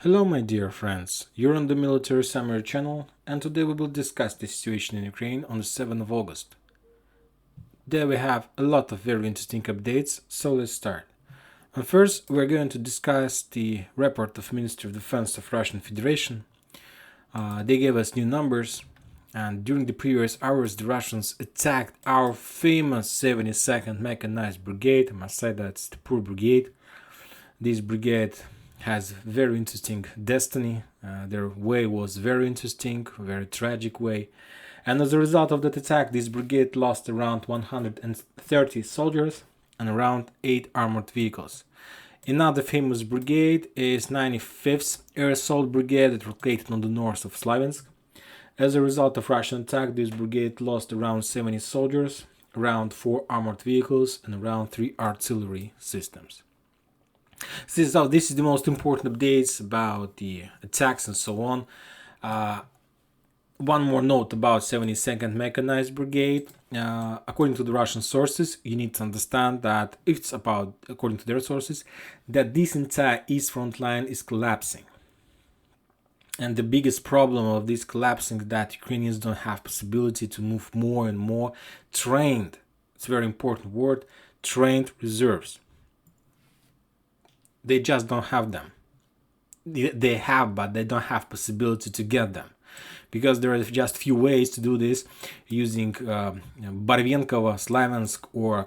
Hello my dear friends, you're on the Military Summary channel and today we will discuss the situation in Ukraine on the 7th of August. There we have a lot of very interesting updates, so let's start. And first we're going to discuss the report of Ministry of Defense of Russian Federation. They gave us new numbers, and during the previous hours the Russians attacked our famous 72nd Mechanized Brigade. I must say that's the poor brigade. This brigade has very interesting destiny. Their way was very interesting, very tragic way. And as a result of that attack, this brigade lost around 130 soldiers and around 8 armored vehicles. Another famous brigade is 95th Air Assault Brigade, located on the north of Slaviansk. As a result of Russian attack, this brigade lost around 70 soldiers, around 4 armored vehicles, and around 3 artillery systems. So this is the most important updates about the attacks and so on. One more note about 72nd Mechanized Brigade. According to the Russian sources, you need to understand that it's about, according to their sources, that this entire east front line is collapsing. And the biggest problem of this collapsing is that Ukrainians don't have possibility to move more and more trained, it's a very important word, trained reserves. They just don't have them. They have, but they don't have possibility to get them, because there are just few ways to do this, using Barvenkovo, Slaviansk, or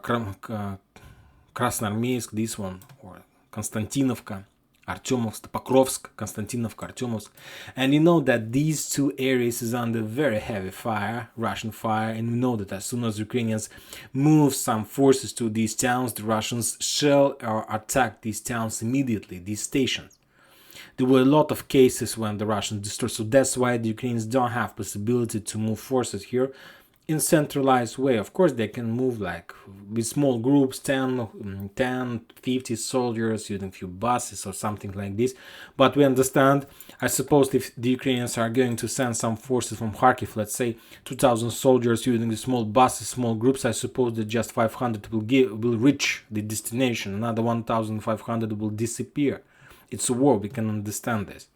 Krasnoarmeysk, this one, or Konstantinovka, Artyomovsk, Pokrovsk, Konstantinovka, Artyomovsk. And you know that these two areas is under very heavy fire, Russian fire, and we know that as soon as Ukrainians move some forces to these towns, the Russians shall or attack these towns immediately, these stations. There were a lot of cases when the Russians destroyed, so that's why the Ukrainians don't have possibility to move forces here in centralized way. Of course, they can move like with small groups, 10, 50 soldiers, using few buses or something like this. But we understand, I suppose, if the Ukrainians are going to send some forces from Kharkiv, let's say 2,000 soldiers using the small buses, small groups, I suppose that just 500 will reach the destination. Another 1,500 will disappear. It's a war, we can understand this.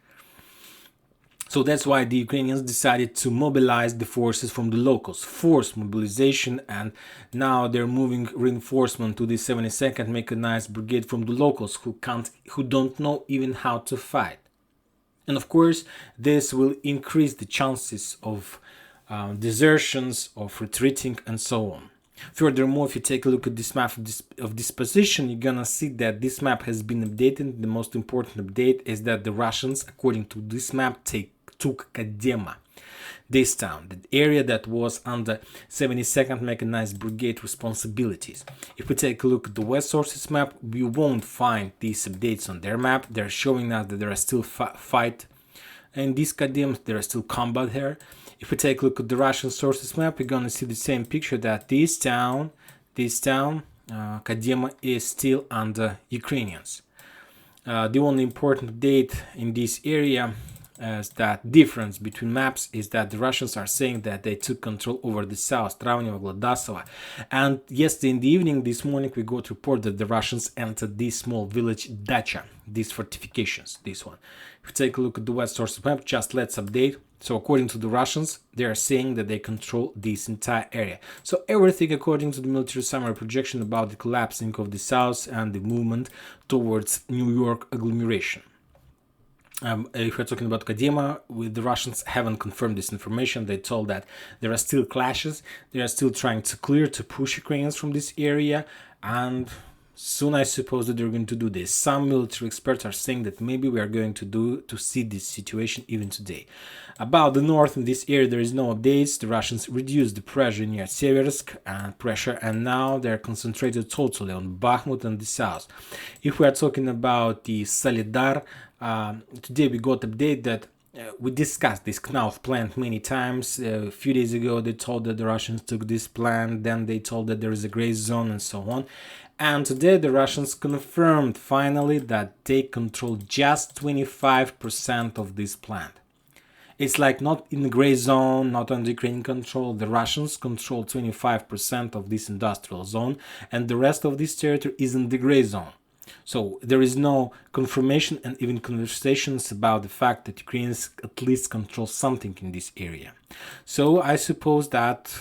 So that's why the Ukrainians decided to mobilize the forces from the locals, forced mobilization, and now they're moving reinforcement to the 72nd Mechanized Brigade from the locals who don't know even how to fight. And of course, this will increase the chances of desertions, of retreating, and so on. Furthermore, if you take a look at this map of this position, you're gonna see that this map has been updated. The most important update is that the Russians, according to this map, took Kadema, this town, the area that was under 72nd Mechanized Brigade responsibilities. If we take a look at the West Sources map, we won't find these updates on their map. They're showing us that there are still fight in this Kadem, there are still combat here. If we take a look at the Russian sources map, we're gonna see the same picture, that this town, Kadema, is still under Ukrainians. The only important update in this area is that difference between maps is that the Russians are saying that they took control over the south, Travnevo, Glodasova. And yesterday in the evening, this morning, we got report that the Russians entered this small village Dacha, these fortifications, this one. If you take a look at the West source map, just let's update. So according to the Russians, they are saying that they control this entire area. So everything according to the military summary projection about the collapsing of the south and the movement towards New York agglomeration. If we're talking about Kadema, the Russians haven't confirmed this information. They told that there are still clashes. They are still trying to push Ukrainians from this area, and soon I suppose that they're going to do this. Some military experts are saying that maybe we are going to see this situation even today. About the north, in this area there is no updates. The Russians reduced the pressure near Seversk and now they're concentrated totally on Bakhmut and the south. If we are talking about the Solidar, today we got update that we discussed this Knauf plant many times. A few days ago they told that the Russians took this plant, then they told that there is a gray zone and so on. And today the Russians confirmed finally that they control just 25% of this plant. It's like not in the gray zone, not under Ukrainian control. The Russians control 25% of this industrial zone, and the rest of this territory is in the gray zone. So there is no confirmation and even conversations about the fact that Ukrainians at least control something in this area. So I suppose that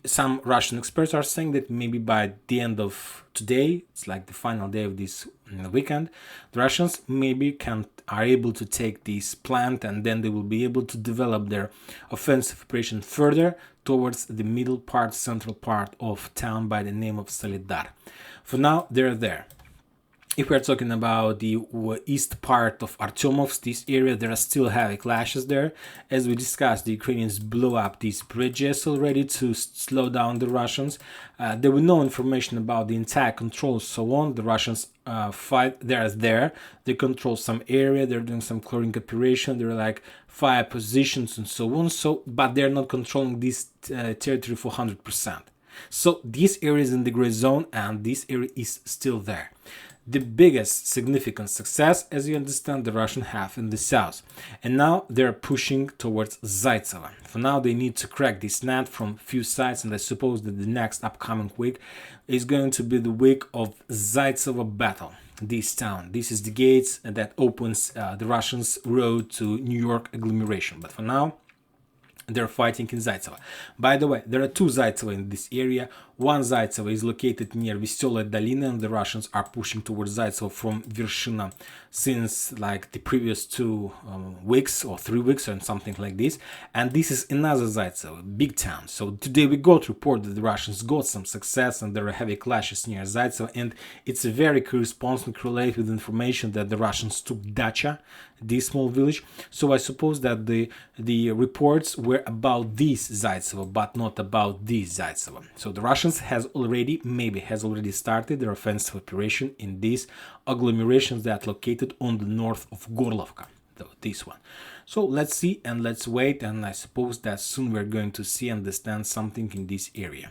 some Russian experts are saying that maybe by the end of today, it's like the final day of this weekend, the Russians maybe are able to take this plant, and then they will be able to develop their offensive operation further towards the middle part, central part of town by the name of Solidar. For now, they're there. If we're talking about the east part of Artyomovsk, this area, there are still heavy clashes there. As we discussed, the Ukrainians blew up these bridges already to slow down the Russians. There was no information about the entire control, so on. The Russians fight. They're there. They control some area. They're doing some clearing operation. They're like fire positions and so on. But they're not controlling this territory for 100%. So this area is in the gray zone, and this area is still there. The biggest significant success, as you understand, the Russians have in the south. And now they're pushing towards Zaitsevo. For now, they need to crack this net from few sides, and I suppose that the next upcoming week is going to be the week of Zaitsevo battle. This town. This is the gates that opens the Russians' road to New York agglomeration. But for now, they're fighting in Zaitsevo. By the way, there are two Zaitsevo in this area. One Zaitsevo is located near Veselaya Dolina, and the Russians are pushing towards Zaitsevo from Vershina since like the previous 2 weeks or 3 weeks or something like this. And this is another Zaitsevo, big town. So today we got report that the Russians got some success and there are heavy clashes near Zaitsevo, and it's a very corresponding correlate with information that the Russians took Dacha, this small village. So I suppose that the reports were about this Zaitsevo, but not about this Zaitsevo. So the Russians has already started their offensive operation in these agglomerations that are located on the north of Gorlovka, this one. So let's see and let's wait, and I suppose that soon we're going to see and understand something in this area.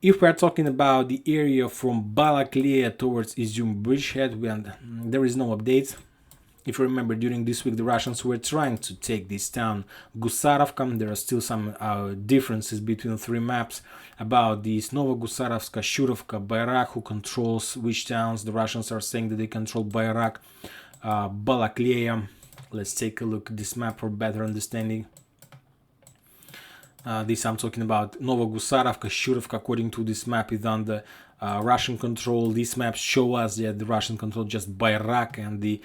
If we're talking about the area from Balakleya towards Izum bridgehead, there is no updates. If you remember, during this week, the Russians were trying to take this town, Gusarovka. There are still some differences between 3 maps about this Novogusarovska, Shurovka, Bayrak, who controls which towns. The Russians are saying that they control Bayrak, Balakleya. Let's take a look at this map for better understanding. This I'm talking about Novogusarovka, Shurovka, according to this map, is under Russian control. These maps show us that the Russian control just Bayrak, and the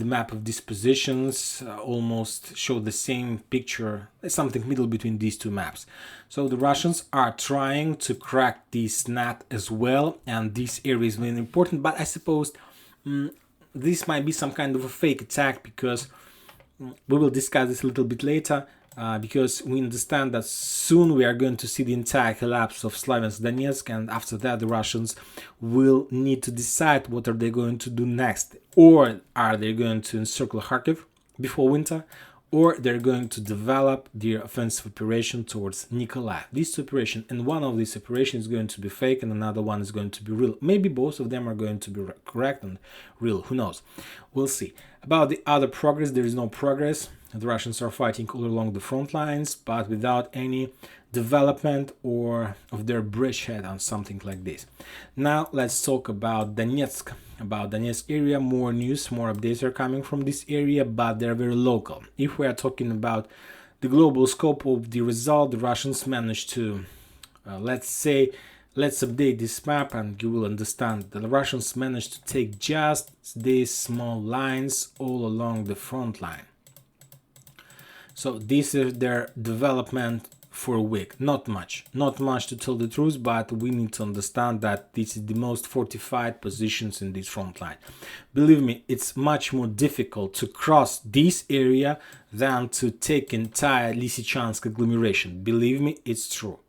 map of these positions almost show the same picture, something middle between these 2 maps. So the Russians are trying to crack this net as well, and this area is very important, but I suppose this might be some kind of a fake attack, because we will discuss this a little bit later. Because we understand that soon we are going to see the entire collapse of Slavyansk Donetsk, and after that the Russians will need to decide what are they going to do next. Or are they going to encircle Kharkiv before winter, or they're going to develop their offensive operation towards Nikolaev. This operation, and one of these operations is going to be fake and another one is going to be real. Maybe both of them are going to be correct and real, who knows. We'll see. About the other progress, there is no progress. The Russians are fighting all along the front lines, but without any development or of their bridgehead on something like this. Now let's talk about Donetsk. About Donetsk area, more news, more updates are coming from this area, but they're very local. If we are talking about the global scope of the result, the Russians managed to, let's update this map and you will understand that the Russians managed to take just these small lines all along the front line. So this is their development for a week. Not much to tell the truth, but we need to understand that this is the most fortified positions in this front line. Believe me, it's much more difficult to cross this area than to take entire Lysychansk agglomeration. Believe me, it's true.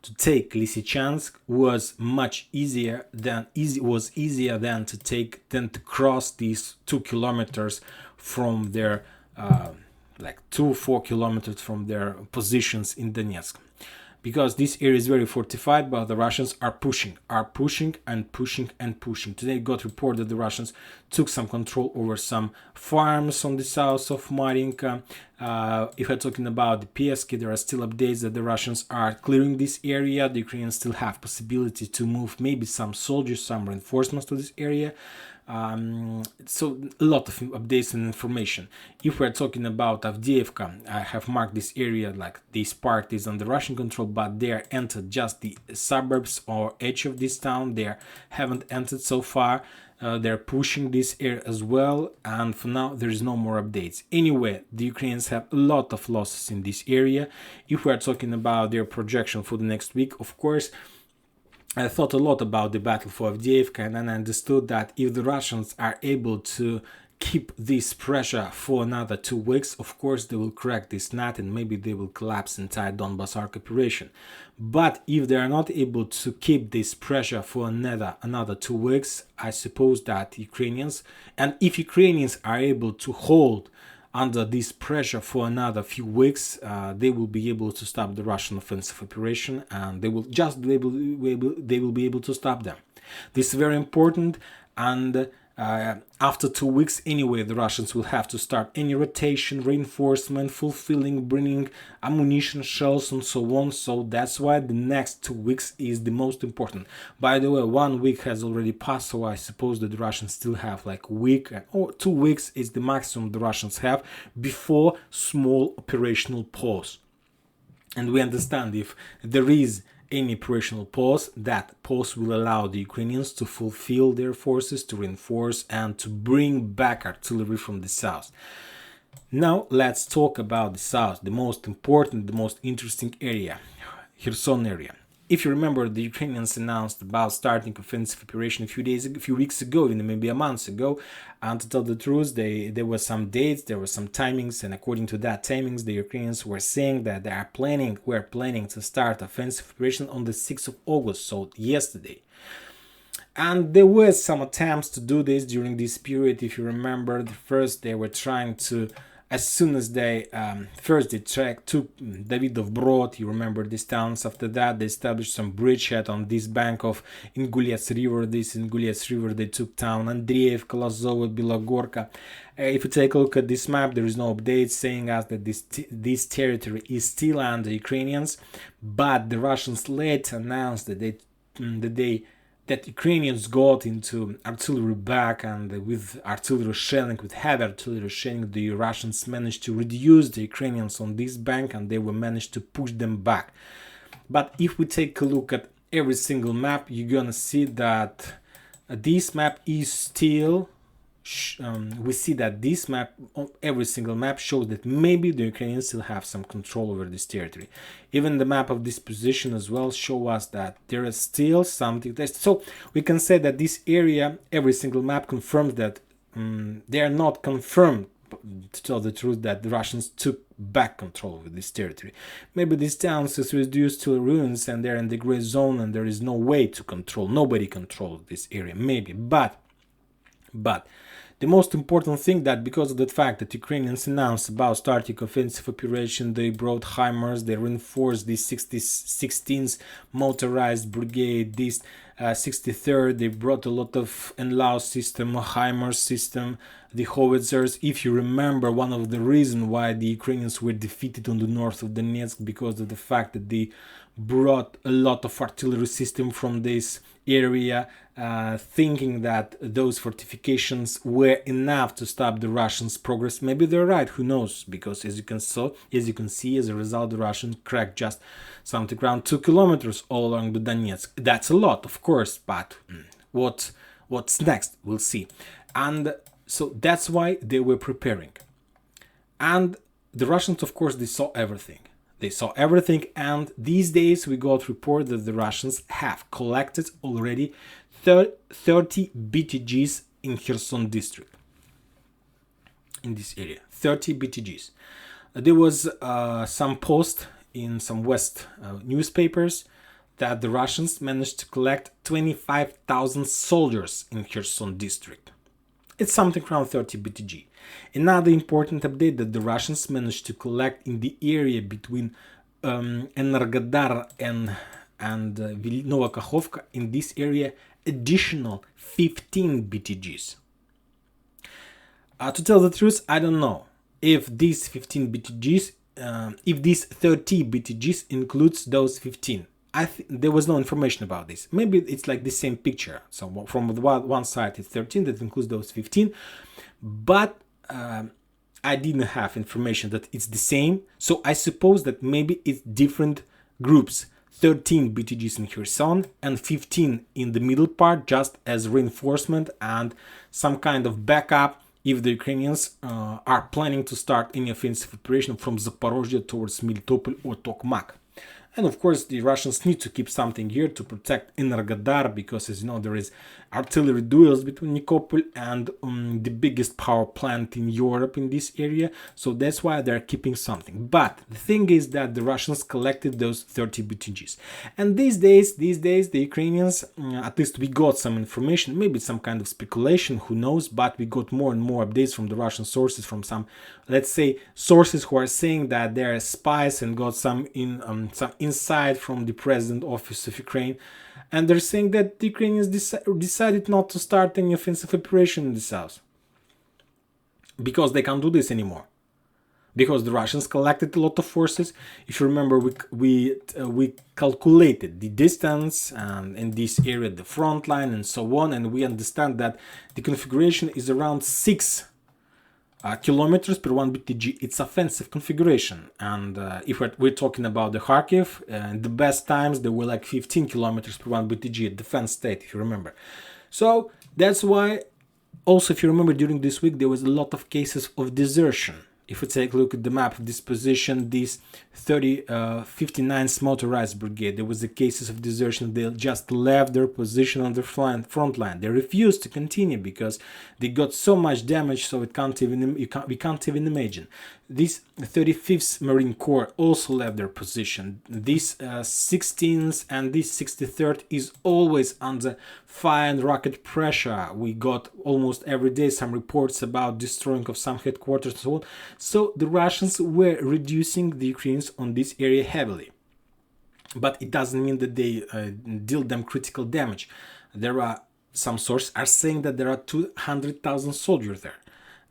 To take Lysychansk was much easier than to cross these 2 kilometers from their 2-4 kilometers from their positions in Donetsk. because this area is very fortified, but the Russians are pushing and pushing. Today it got reported that the Russians took some control over some farms on the south of Marinka. If we're talking about the Pieski, there are still updates that the Russians are clearing this area. The Ukrainians still have possibility to move maybe some soldiers, some reinforcements to this area. So a lot of updates and information. If we're talking about Avdiivka, I have marked this area like this part is under Russian control, but they are entered just the suburbs or edge of this town. They haven't entered so far. They're pushing this area as well, and for now there is no more updates. Anyway, the Ukrainians have a lot of losses in this area. If we're talking about their projection for the next week, of course, I thought a lot about the battle for Avdiivka, and then I understood that if the Russians are able to keep this pressure for another 2 weeks, of course they will crack this nut and maybe they will collapse entire Donbas arc operation. But if they are not able to keep this pressure for another 2 weeks, I suppose that Ukrainians, and if Ukrainians are able to hold under this pressure for another few weeks, they will be able to stop the Russian offensive operation, and they will be able to stop them. This is very important, and after 2 weeks anyway, the Russians will have to start any rotation, reinforcement, fulfilling, bringing ammunition, shells, and so on. So that's why the next 2 weeks is the most important. By the way, 1 week has already passed, so I suppose that the Russians still have like a week, or 2 weeks is the maximum the Russians have before small operational pause. And we understand if there is any operational pause, that pause will allow the Ukrainians to fulfill their forces, to reinforce, and to bring back artillery from the south. Now let's talk about the south, the most important, the most interesting area, Kherson area. If you remember, the Ukrainians announced about starting offensive operation a few weeks ago, even maybe a month ago. And to tell the truth, there were some dates, there were some timings, and according to that timings, the Ukrainians were saying that we're planning to start offensive operation on the 6th of August, so yesterday. And there were some attempts to do this during this period. If you remember, first they were trying to, as soon as they took Davidov Brod, you remember these towns. After that, they established some bridgehead on this bank of Ingulets River. They took town Andreev, Kolozovo, Bilogorka. If you take a look at this map, there is no update saying us that this territory is still under Ukrainians, but the Russians later announced that Ukrainians got into artillery back, and with artillery shelling, with heavy artillery shelling, the Russians managed to reduce the Ukrainians on this bank, and they were managed to push them back. But if we take a look at every single map, you're gonna see that this map is still we see that this map, every single map, shows that maybe the Ukrainians still have some control over this territory. Even the map of this position as well show us that there is still something there. So we can say that this area, every single map confirms that they are not confirmed, to tell the truth, that the Russians took back control over this territory. Maybe these towns is reduced to ruins and they're in the gray zone and there is no way to control. Nobody controls this area, maybe. But the most important thing, that because of the fact that Ukrainians announced about starting offensive operation, they brought HIMARS, they reinforced this 16th Motorized Brigade, this 63rd, they brought a lot of NLAW system, HIMARS system, the howitzers. If you remember, one of the reasons why the Ukrainians were defeated on the north of Donetsk, because of the fact that they brought a lot of artillery system from this area, thinking that those fortifications were enough to stop the Russians' progress. Maybe they're right, who knows? Because as you can see, as a result, the Russians cracked just something around 2 kilometers all along the Donetsk. That's a lot, of course, but what's next? We'll see. And so that's why they were preparing. And the Russians, of course, they saw everything. And these days we got report that the Russians have collected already 30 BTGs in Kherson district. In this area, 30 BTGs. There was some post in some West newspapers that the Russians managed to collect 25,000 soldiers in Kherson district. It's something around 30 BTG. Another important update that the Russians managed to collect in the area between Energodar and Nova Kakhovka, in this area, additional 15 BTGs. To tell the truth, I don't know if these 15 BTGs, if these 30 BTGs includes those 15. There was no information about this. Maybe it's like the same picture. So from one side it's 13 that includes those 15, but I didn't have information that it's the same. So I suppose that maybe it's different groups. 13 BTGs in Kherson and 15 in the middle part, just as reinforcement and some kind of backup if the Ukrainians are planning to start any offensive operation from Zaporozhye towards Melitopol or Tokmak. And of course, the Russians need to keep something here to protect Energodar, because, as you know, there is artillery duels between Nikopol and the biggest power plant in Europe in this area. So that's why they're keeping something. But the thing is that the Russians collected those 30 BTGs. And these days, the Ukrainians, at least we got some information, maybe some kind of speculation, who knows, but we got more and more updates from the Russian sources, from some, let's say, sources who are saying that they're spies and got some insight from the President Office of Ukraine, and they're saying that the Ukrainians decided not to start any offensive operation in the south because they can't do this anymore, because the Russians collected a lot of forces. If you remember, we calculated the distance in this area, the front line and so on, and we understand that the configuration is around 6 kilometers per 1 BTG. It's offensive configuration, and if we're talking about the Kharkiv, the best times they were like 15 kilometers per 1 BTG, defense state, if you remember. So that's why also, if you remember, during this week there was a lot of cases of desertion. If we take a look at the map of this position, this 59th Motorized Brigade, there was the cases of desertion. They just left their position on the front line. They refused to continue because they got so much damage, so we can't even imagine. This 35th Marine Corps also left their position. This 16th and this 63rd is always under fire and rocket pressure. We got almost every day some reports about destroying of some headquarters and so on. So the Russians were reducing the Ukrainians on this area heavily. But it doesn't mean that they dealt them critical damage. There are some sources are saying that there are 200,000 soldiers there.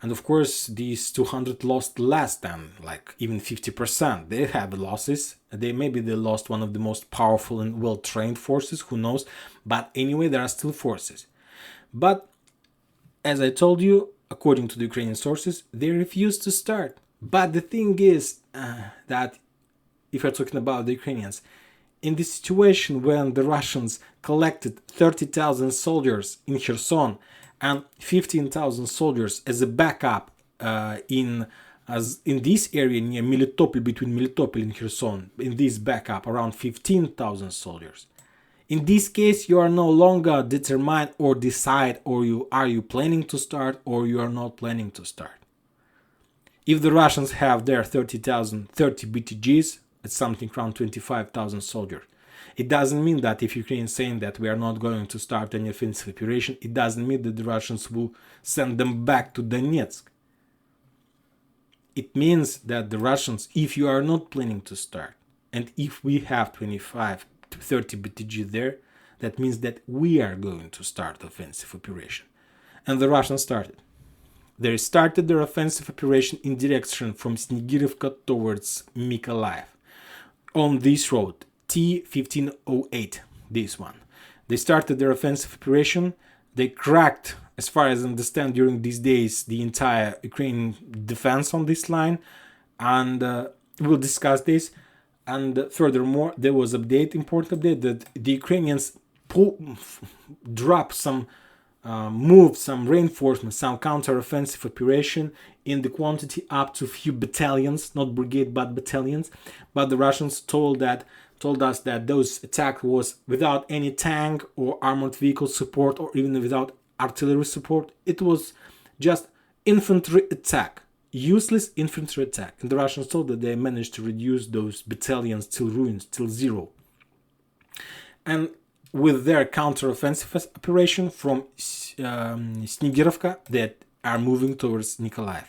And of course, these 200 lost less than like even 50%. They had losses. Maybe they lost one of the most powerful and well-trained forces, who knows. But anyway, there are still forces. But as I told you, according to the Ukrainian sources, they refused to start. But the thing is that if you're talking about the Ukrainians, in this situation when the Russians collected 30,000 soldiers in Kherson and 15,000 soldiers as a backup in this area near Melitopol, between Melitopol and Kherson, in this backup around 15,000 soldiers. In this case, you are no longer determined or decide, or are you planning to start or you are not planning to start. If the Russians have their 30 BTGs, it's something around 25,000 soldiers. It doesn't mean that if Ukraine is saying that we are not going to start any offensive operation, it doesn't mean that the Russians will send them back to Donetsk. It means that the Russians, if you are not planning to start, and if we have 25 to 30 BTG there, that means that we are going to start offensive operation. And the Russians started. They started their offensive operation in direction from Snigirivka towards Mykolaiv on this road, T-1508, this one. They started their offensive operation. They cracked, as far as I understand, during these days, the entire Ukrainian defense on this line. And we'll discuss this. And furthermore, there was important update, that the Ukrainians moved some reinforcements, some counter-offensive operation in the quantity up to few battalions, not brigade but battalions. But the Russians told us that those attack was without any tank or armored vehicle support, or even without artillery support. It was just infantry attack, useless infantry attack. And the Russians told that they managed to reduce those battalions till ruins, till zero. And with their counter-offensive operation from Snigirovka, that are moving towards Nikolaev.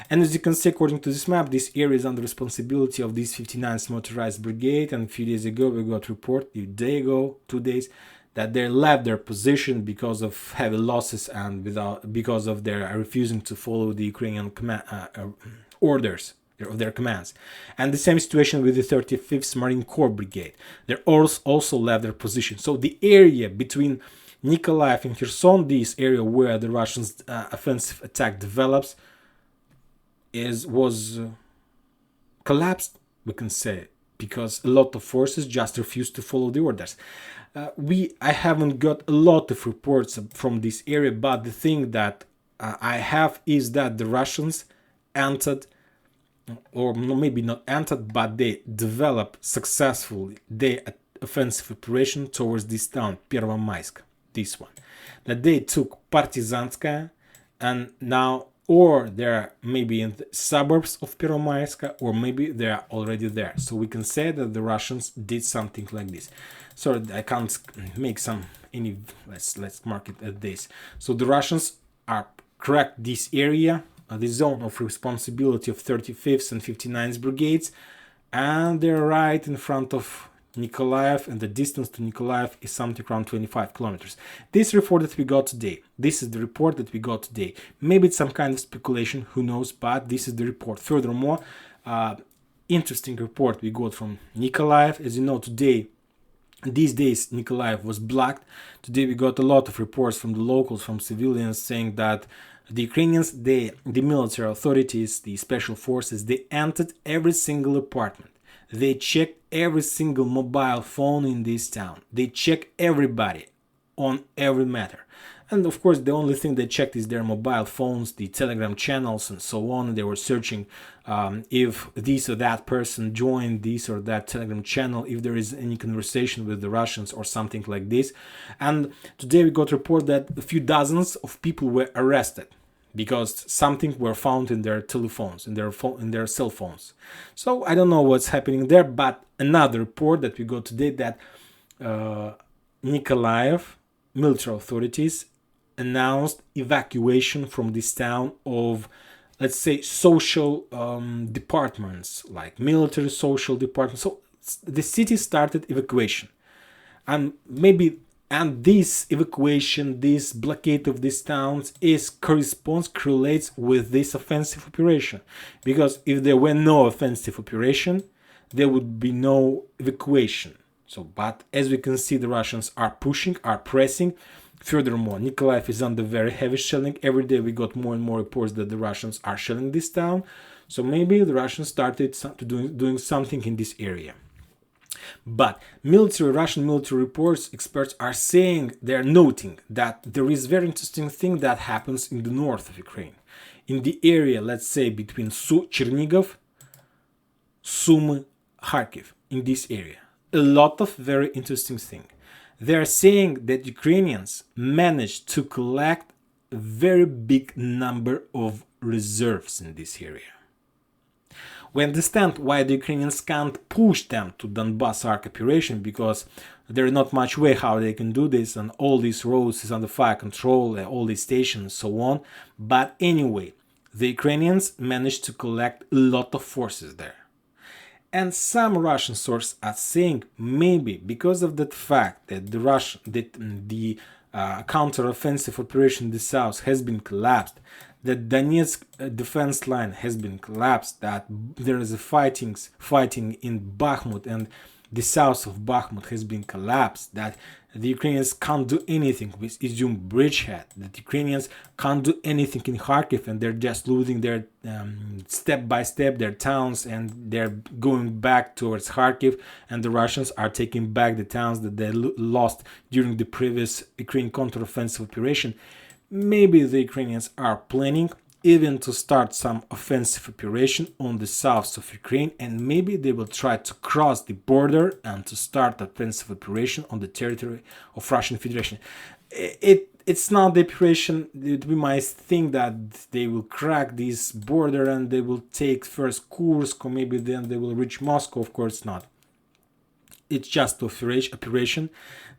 And as you can see, according to this map, this area is under responsibility of this 59th Motorized Brigade. And a few days ago, we got report, a day ago, 2 days, that they left their position because of heavy losses and because of their refusing to follow the Ukrainian orders of their commands. And the same situation with the 35th Marine Corps Brigade. They also left their position. So the area between Nikolaev and Kherson, this area where the Russians' offensive attack develops, was collapsed, we can say, because a lot of forces just refused to follow the orders. I haven't got a lot of reports from this area, but the thing that I have is that the Russians entered, or maybe not entered, but they developed successfully their offensive operation towards this town, Первомайsk, this one. That they took Partizanskaya, and now, or they're maybe in the suburbs of Первомайska, or maybe they're already there. So we can say that the Russians did something like this. Sorry, I can't make let's mark it at this. So the Russians are cracked this area, the zone of responsibility of 35th and 59th brigades, and they're right in front of Nikolaev, and the distance to Nikolaev is something around 25 kilometers. This report that we got today, this is the report that we got today. Maybe it's some kind of speculation, who knows, but this is the report. Furthermore, interesting report we got from Nikolaev. As you know, these days Nikolaev was blocked. Today we got a lot of reports from the locals, from civilians, saying that the Ukrainians, the military authorities, the special forces, they entered every single apartment. They checked every single mobile phone in this town. They checked everybody on every matter. And of course, the only thing they checked is their mobile phones, the Telegram channels, and so on. They were searching if this or that person joined this or that Telegram channel, if there is any conversation with the Russians or something like this. And today we got a report that a few dozens of people were arrested because something were found in their telephones, in their cell phones. So I don't know what's happening there, but another report that we got today that Nikolaev military authorities announced evacuation from this town of, let's say, social departments, like military social departments. So the city started evacuation, and this evacuation, this blockade of these towns correlates with this offensive operation. Because if there were no offensive operation, there would be no evacuation. So, but as we can see, the Russians are pushing, are pressing. Furthermore, Nikolaev is under very heavy shelling. Every day we got more and more reports that the Russians are shelling this town. So maybe the Russians started doing something in this area. But Russian military reports, experts are saying, they're noting that there is very interesting thing that happens in the north of Ukraine. In the area, let's say, between Chernigov, Sumy, Kharkiv, in this area. A lot of very interesting things. They are saying that Ukrainians managed to collect a very big number of reserves in this area. We understand why the Ukrainians can't push them to Donbass Arc operation, because there is not much way how they can do this, and all these roads is under fire control, all these stations and so on. But anyway, the Ukrainians managed to collect a lot of forces there. And some Russian sources are saying maybe because of that fact that the counter-offensive operation in the south has been collapsed, that Donetsk defense line has been collapsed, that there is a fighting in Bakhmut, and the south of Bakhmut has been collapsed, that the Ukrainians can't do anything with Izium bridgehead, that the Ukrainians can't do anything in Kharkiv, and they're just losing their step by step their towns, and they're going back towards Kharkiv, and the Russians are taking back the towns that they lost during the previous Ukrainian counteroffensive operation. Maybe the Ukrainians are planning even to start some offensive operation on the south of Ukraine, and maybe they will try to cross the border and to start offensive operation on the territory of Russian Federation. It's not the operation. We might think that they will crack this border and they will take first Kursk, or maybe then they will reach Moscow. Of course not. It's just an operation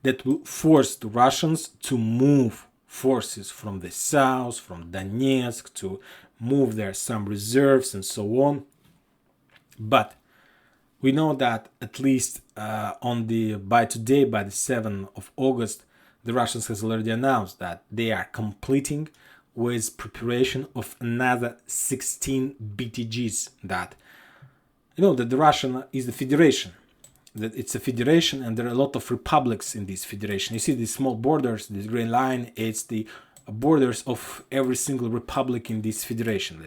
that will force the Russians to move forces from the south, from Donetsk, to move there some reserves and so on. But we know that at least by today, by the 7th of August, the Russians has already announced that they are completing with preparation of another 16 BTGs. That that the Russian is the federation, that it's a federation, and there are a lot of republics in this federation. You see these small borders, this green line, it's the borders of every single republic in this federation.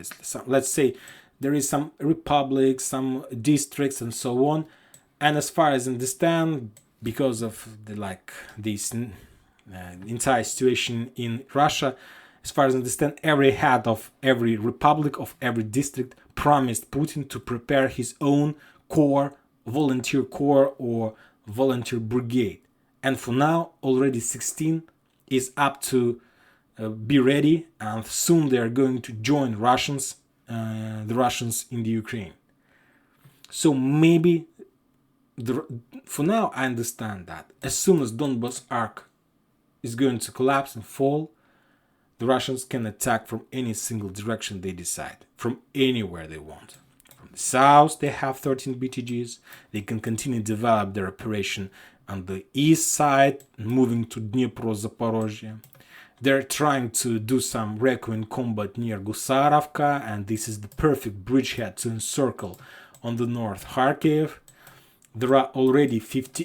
Let's say there is some republics, some districts, and so on. And as far as I understand, because of this entire situation in Russia, as far as I understand, every head of every republic, of every district, promised Putin to prepare his own corps, volunteer corps or volunteer brigade. And for now, already 16 is up to be ready, and soon they are going to join the Russians in the Ukraine. So maybe, for now, I understand that as soon as Donbas arc is going to collapse and fall, the Russians can attack from any single direction they decide, from anywhere they want. From the south, they have 13 BTGs. They can continue to develop their operation on the east side, moving to Dnipro, Zaporozhye. They're trying to do some recon combat near Gusarovka, and this is the perfect bridgehead to encircle on the north Kharkiv. There are already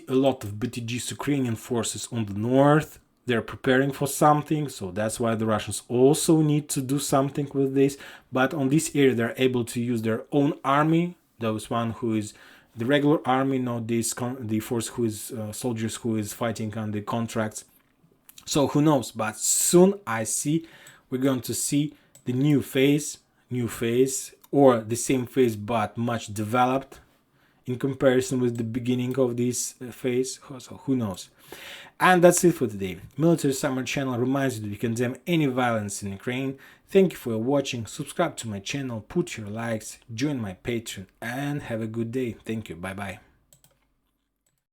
a lot of BTGs Ukrainian forces on the north. They're preparing for something, so that's why the Russians also need to do something with this. But on this area, they're able to use their own army. Those one who is the regular army, not the force who is soldiers who is fighting on the contracts. So who knows? But soon we're going to see the new phase, or the same phase but much developed in comparison with the beginning of this phase. So who knows? And that's it for today. Military Summer channel reminds you that we condemn any violence in Ukraine. Thank you for watching. Subscribe to my channel, put your likes, join my Patreon, and have a good day. Thank you. Bye bye.